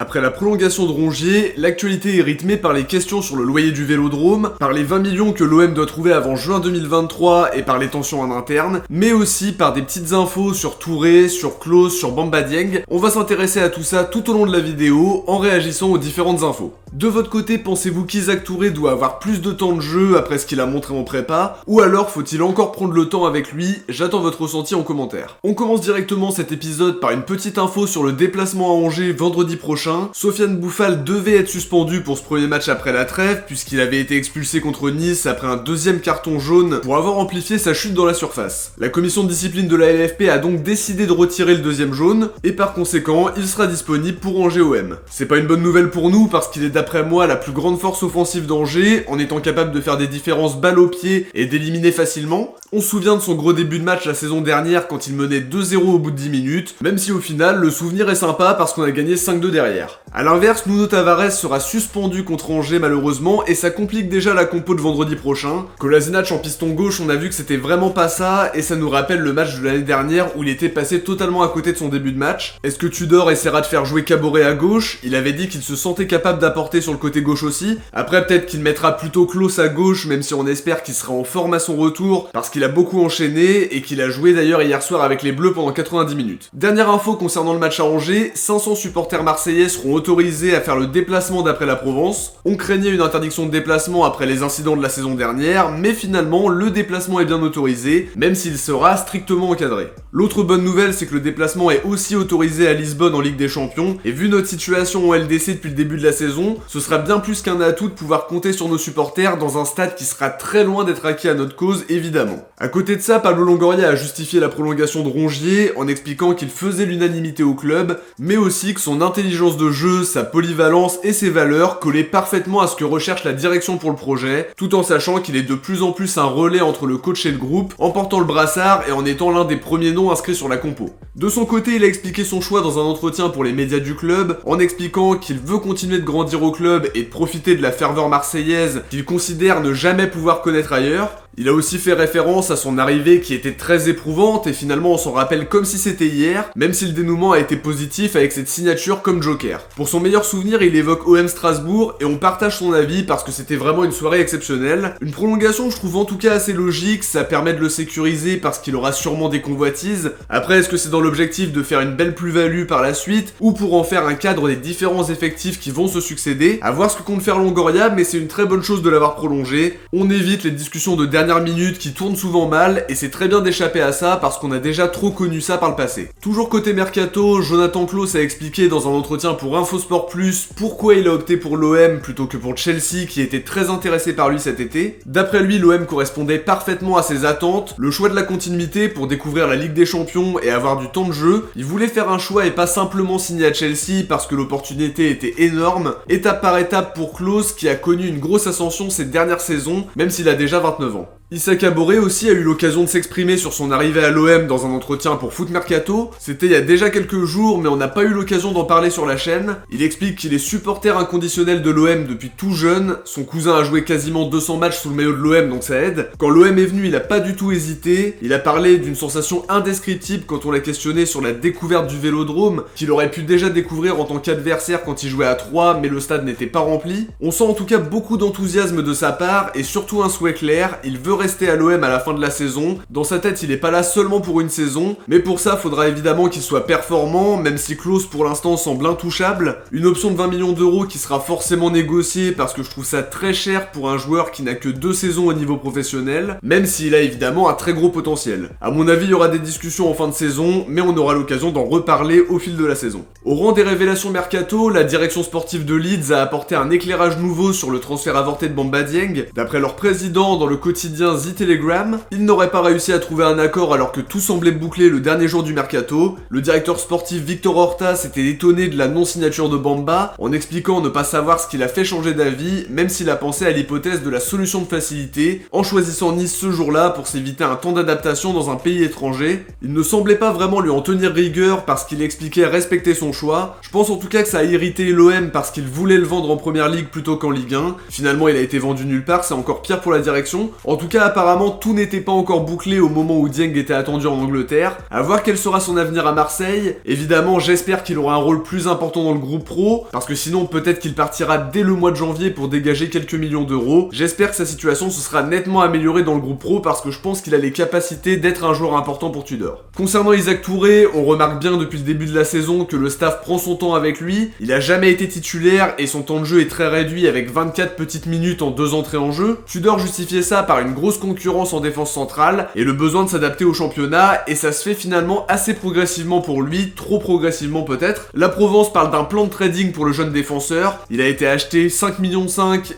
Après la prolongation de Rongier, l'actualité est rythmée par les questions sur le loyer du Vélodrome, par les 20 millions que l'OM doit trouver avant juin 2023 et par les tensions en interne, mais aussi par des petites infos sur Touré, sur Klose, sur Bamba Dieng. On va s'intéresser à tout ça tout au long de la vidéo en réagissant aux différentes infos. De votre côté, pensez-vous qu'Isaac Touré doit avoir plus de temps de jeu après ce qu'il a montré en prépa, ou alors faut-il encore prendre le temps avec lui? J'attends votre ressenti en commentaire. On commence directement cet épisode par une petite info sur le déplacement à Angers vendredi prochain. Sofiane Bouffal devait être suspendu pour ce premier match après la trêve, puisqu'il avait été expulsé contre Nice après un deuxième carton jaune pour avoir amplifié sa chute dans la surface. La commission de discipline de la LFP a donc décidé de retirer le deuxième jaune, et par conséquent, il sera disponible pour Angers-OM. C'est pas une bonne nouvelle pour nous, parce qu'il est d'après moi la plus grande force offensive d'Angers, en étant capable de faire des différences balle au pied et d'éliminer facilement. On se souvient de son gros début de match la saison dernière quand il menait 2-0 au bout de 10 minutes, même si au final, le souvenir est sympa parce qu'on a gagné 5-2 derrière. A l'inverse, Nuno Tavares sera suspendu contre Angers malheureusement, et ça complique déjà la compo de vendredi prochain. Kolasinac en piston gauche, on a vu que c'était vraiment pas ça, et ça nous rappelle le match de l'année dernière où il était passé totalement à côté de son début de match. Est-ce que Tudor essaiera de faire jouer Caboret à gauche? Il avait dit qu'il se sentait capable d'apporter sur le côté gauche aussi. Après peut-être qu'il mettra plutôt Klose à gauche, même si on espère qu'il sera en forme à son retour, parce qu'il a beaucoup enchaîné, et qu'il a joué d'ailleurs hier soir avec les Bleus pendant 90 minutes. Dernière info concernant le match à Angers, 500 supporters marseillais seront autorisés à faire le déplacement d'après la Provence. On craignait une interdiction de déplacement après les incidents de la saison dernière, mais finalement le déplacement est bien autorisé, même s'il sera strictement encadré. L'autre bonne nouvelle, c'est que le déplacement est aussi autorisé à Lisbonne en Ligue des Champions, et vu notre situation en LDC depuis le début de la saison, ce sera bien plus qu'un atout de pouvoir compter sur nos supporters dans un stade qui sera très loin d'être acquis à notre cause, évidemment. À côté de ça, Pablo Longoria a justifié la prolongation de Rongier en expliquant qu'il faisait l'unanimité au club, mais aussi que son intelligence de jeu, sa polyvalence et ses valeurs collaient parfaitement à ce que recherche la direction pour le projet, tout en sachant qu'il est de plus en plus un relais entre le coach et le groupe, en portant le brassard et en étant l'un des premiers noms inscrits sur la compo. De son côté, il a expliqué son choix dans un entretien pour les médias du club, en expliquant qu'il veut continuer de grandir au club et de profiter de la ferveur marseillaise qu'il considère ne jamais pouvoir connaître ailleurs. Il a aussi fait référence à son arrivée qui était très éprouvante et finalement on s'en rappelle comme si c'était hier, même si le dénouement a été positif avec cette signature comme joker. Pour son meilleur souvenir, il évoque OM Strasbourg et on partage son avis parce que c'était vraiment une soirée exceptionnelle. Une prolongation je trouve en tout cas assez logique, ça permet de le sécuriser parce qu'il aura sûrement des convoitises. Après est-ce que c'est dans l'objectif de faire une belle plus-value par la suite ou pour en faire un cadre des différents effectifs qui vont se succéder? À voir ce que compte faire Longoria, mais c'est une très bonne chose de l'avoir prolongé. On évite les discussions de dernière minute qui tournent souvent mal et c'est très bien d'échapper à ça parce qu'on a déjà trop connu ça par le passé. Toujours côté mercato, Jonathan Klaus a expliqué dans un entretien pour Infosport Plus pourquoi il a opté pour l'OM plutôt que pour Chelsea qui était très intéressé par lui cet été. D'après lui, l'OM correspondait parfaitement à ses attentes, le choix de la continuité pour découvrir la Ligue des Champions et avoir du temps de jeu. Il voulait faire un choix et pas simplement signer à Chelsea parce que l'opportunité était énorme, étape par étape pour Klaus qui a connu une grosse ascension ces dernières saisons, même s'il a déjà 29 ans. Issa Caboret aussi a eu l'occasion de s'exprimer sur son arrivée à l'OM dans un entretien pour Foot Mercato. C'était il y a déjà quelques jours, mais on n'a pas eu l'occasion d'en parler sur la chaîne. Il explique qu'il est supporter inconditionnel de l'OM depuis tout jeune. Son cousin a joué quasiment 200 matchs sous le maillot de l'OM, donc ça aide. Quand l'OM est venu, il a pas du tout hésité. Il a parlé d'une sensation indescriptible quand on l'a questionné sur la découverte du Vélodrome, qu'il aurait pu déjà découvrir en tant qu'adversaire quand il jouait à 3, mais le stade n'était pas rempli. On sent en tout cas beaucoup d'enthousiasme de sa part, et surtout un souhait clair, il veut rester à l'OM à la fin de la saison. Dans sa tête, il est pas là seulement pour une saison, mais pour ça, faudra évidemment qu'il soit performant, même si Klose pour l'instant semble intouchable. Une option de 20 millions d'euros qui sera forcément négociée parce que je trouve ça très cher pour un joueur qui n'a que 2 saisons au niveau professionnel, même s'il a évidemment un très gros potentiel. À mon avis, il y aura des discussions en fin de saison, mais on aura l'occasion d'en reparler au fil de la saison. Au rang des révélations mercato, la direction sportive de Leeds a apporté un éclairage nouveau sur le transfert avorté de Bamba Dieng. D'après leur président dans le quotidien The Telegram, ils n'auraient pas réussi à trouver un accord alors que tout semblait bouclé le dernier jour du mercato. Le directeur sportif Victor Horta s'était étonné de la non-signature de Bamba, en expliquant ne pas savoir ce qui l'a fait changer d'avis, même s'il a pensé à l'hypothèse de la solution de facilité, en choisissant Nice ce jour-là pour s'éviter un temps d'adaptation dans un pays étranger. Il ne semblait pas vraiment lui en tenir rigueur parce qu'il expliquait respecter son choix. Je pense en tout cas que ça a irrité l'OM parce qu'il voulait le vendre en première ligue plutôt qu'en Ligue 1. Finalement il a été vendu nulle part, c'est encore pire pour la direction. En tout cas cas, apparemment, tout n'était pas encore bouclé au moment où Dieng était attendu en Angleterre. À voir quel sera son avenir à Marseille. Évidemment, j'espère qu'il aura un rôle plus important dans le groupe pro, parce que sinon, peut-être qu'il partira dès le mois de janvier pour dégager quelques millions d'euros. J'espère que sa situation se sera nettement améliorée dans le groupe pro, parce que je pense qu'il a les capacités d'être un joueur important pour Tudor. Concernant Isaac Touré, on remarque bien depuis le début de la saison que le staff prend son temps avec lui. Il a jamais été titulaire et son temps de jeu est très réduit avec 24 petites minutes en 2 entrées en jeu. Tudor justifiait ça par une grosse concurrence en défense centrale et le besoin de s'adapter au championnat, et ça se fait finalement assez progressivement pour lui, trop progressivement peut-être. La Provence parle d'un plan de trading pour le jeune défenseur. Il a été acheté 5,5 millions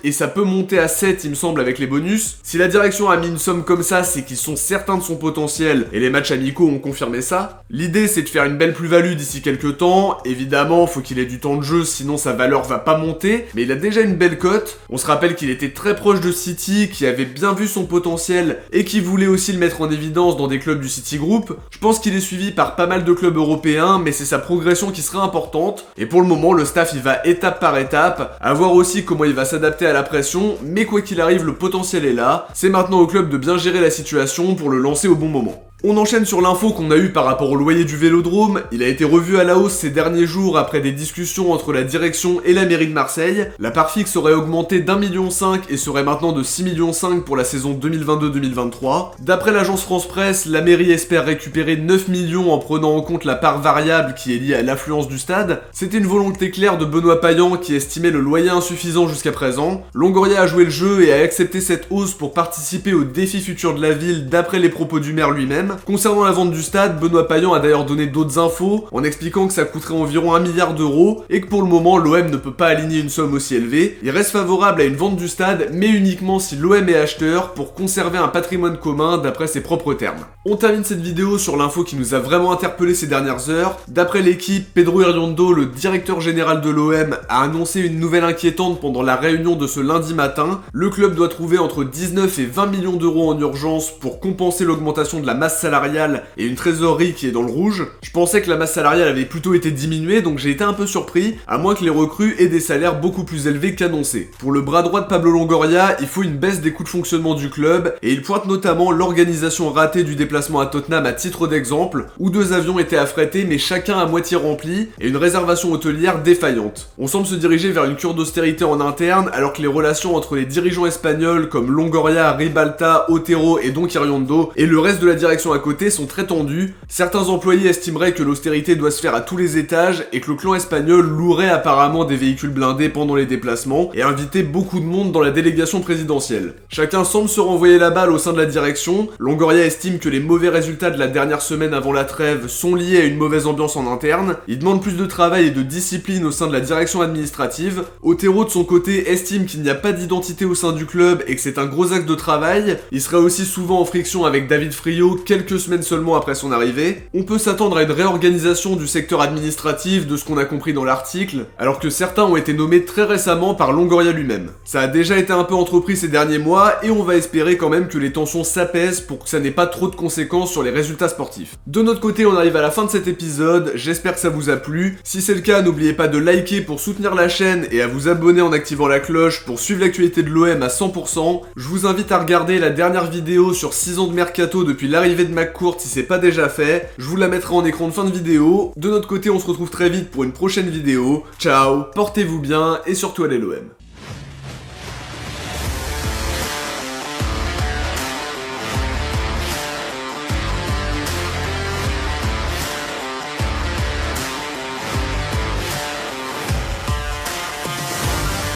et ça peut monter à 7 il me semble avec les bonus. Si la direction a mis une somme comme ça, c'est qu'ils sont certains de son potentiel et les matchs amicaux ont confirmé ça. L'idée c'est de faire une belle plus-value d'ici quelques temps. Évidemment, faut qu'il ait du temps de jeu, sinon sa valeur va pas monter, mais il a déjà une belle cote. On se rappelle qu'il était très proche de City, qui avait bien vu son potentiel et qui voulait aussi le mettre en évidence dans des clubs du City Group. Je pense qu'il est suivi par pas mal de clubs européens, mais c'est sa progression qui sera importante. Et pour le moment, le staff il va étape par étape, à voir aussi comment il va s'adapter à la pression, mais quoi qu'il arrive, le potentiel est là. C'est maintenant au club de bien gérer la situation pour le lancer au bon moment. On enchaîne sur l'info qu'on a eue par rapport au loyer du Vélodrome. Il a été revu à la hausse ces derniers jours après des discussions entre la direction et la mairie de Marseille. La part fixe aurait augmenté d'1,5 million et serait maintenant de 6,5 millions pour la saison 2022-2023. D'après l'agence France Presse, la mairie espère récupérer 9 millions en prenant en compte la part variable qui est liée à l'affluence du stade. C'était une volonté claire de Benoît Payan qui estimait le loyer insuffisant jusqu'à présent. Longoria a joué le jeu et a accepté cette hausse pour participer au défi futur de la ville d'après les propos du maire lui-même. Concernant la vente du stade, Benoît Payan a d'ailleurs donné d'autres infos en expliquant que ça coûterait environ 1 milliard d'euros et que pour le moment l'OM ne peut pas aligner une somme aussi élevée. Il reste favorable à une vente du stade, mais uniquement si l'OM est acheteur pour conserver un patrimoine commun d'après ses propres termes. On termine cette vidéo sur l'info qui nous a vraiment interpellé ces dernières heures. D'après l'équipe, Pedro Iriondo, le directeur général de l'OM, a annoncé une nouvelle inquiétante pendant la réunion de ce lundi matin. Le club doit trouver entre 19 et 20 millions d'euros en urgence pour compenser l'augmentation de la masse salariale et une trésorerie qui est dans le rouge. Je pensais que la masse salariale avait plutôt été diminuée, donc j'ai été un peu surpris, à moins que les recrues aient des salaires beaucoup plus élevés qu'annoncés. Pour le bras droit de Pablo Longoria, il faut une baisse des coûts de fonctionnement du club, et il pointe notamment l'organisation ratée du déplacement à Tottenham à titre d'exemple, où 2 avions étaient affrétés mais chacun à moitié rempli, et une réservation hôtelière défaillante. On semble se diriger vers une cure d'austérité en interne, alors que les relations entre les dirigeants espagnols comme Longoria, Ribalta, Otero et Don Iriondo, et le reste de la direction à côté sont très tendus. Certains employés estimeraient que l'austérité doit se faire à tous les étages et que le clan espagnol louerait apparemment des véhicules blindés pendant les déplacements et invitait beaucoup de monde dans la délégation présidentielle. Chacun semble se renvoyer la balle au sein de la direction. Longoria estime que les mauvais résultats de la dernière semaine avant la trêve sont liés à une mauvaise ambiance en interne. Il demande plus de travail et de discipline au sein de la direction administrative. Otero de son côté estime qu'il n'y a pas d'identité au sein du club et que c'est un gros axe de travail. Il serait aussi souvent en friction avec David Frio quelques semaines seulement après son arrivée. On peut s'attendre à une réorganisation du secteur administratif de ce qu'on a compris dans l'article, alors que certains ont été nommés très récemment par Longoria lui-même. Ça a déjà été un peu entrepris ces derniers mois et on va espérer quand même que les tensions s'apaisent pour que ça n'ait pas trop de conséquences sur les résultats sportifs. De notre côté, on arrive à la fin de cet épisode, j'espère que ça vous a plu. Si c'est le cas, n'oubliez pas de liker pour soutenir la chaîne et à vous abonner en activant la cloche pour suivre l'actualité de l'OM à 100%. Je vous invite à regarder la dernière vidéo sur 6 ans de mercato depuis l'arrivée de McCourt si c'est pas déjà fait. Je vous la mettrai en écran de fin de vidéo. De notre côté, on se retrouve très vite pour une prochaine vidéo. Ciao, portez-vous bien et surtout allez l'OM.